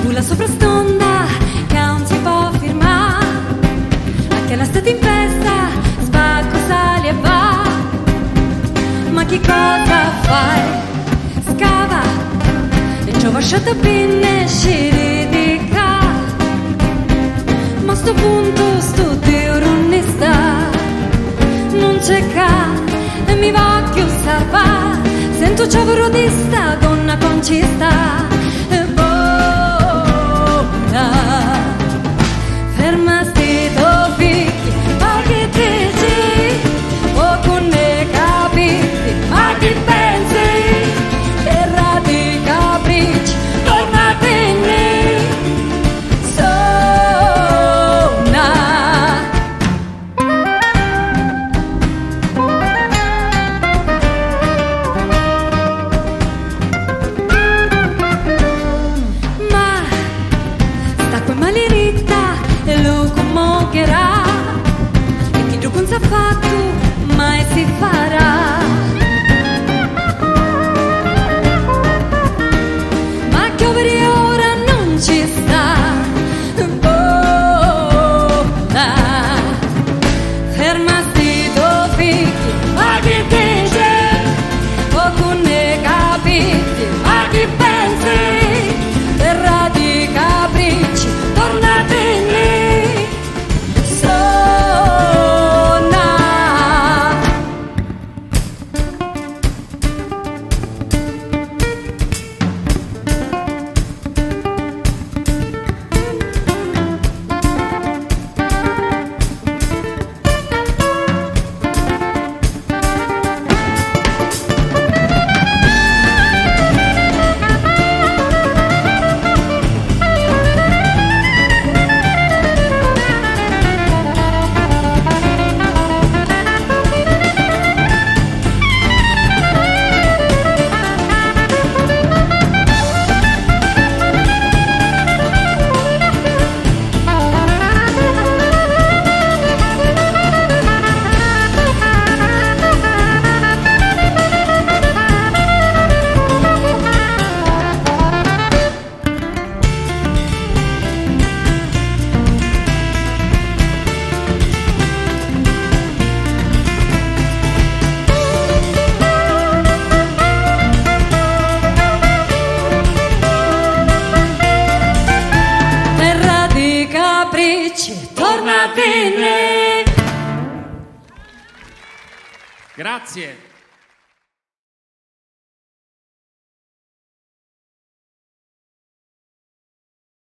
La soprastonda che non si può firmare, anche l'estate in festa spacco, sali e va. Ma che cosa fai? Scava e ci ho lasciato pinne sciri di ca. Ma a sto punto sto Dio non ne sta, non c'è ca e mi voglio salvare. Sento ciavoro di sta donna concista. Fermasti tuoi figli, ma che dici? O con ne capiti, ma che pensi? Terra di capricci, tornatene, sonna. Ma sta qua maliritta e lo commogherà e chi gioco non s'ha fatto mai si farà. Ma che overi ora non ci sta, fermasti tuoi figli, ma che dici? O con ne capiti, ma che pensi? Terra di capricci, tornatene. Tornatene. Grazie.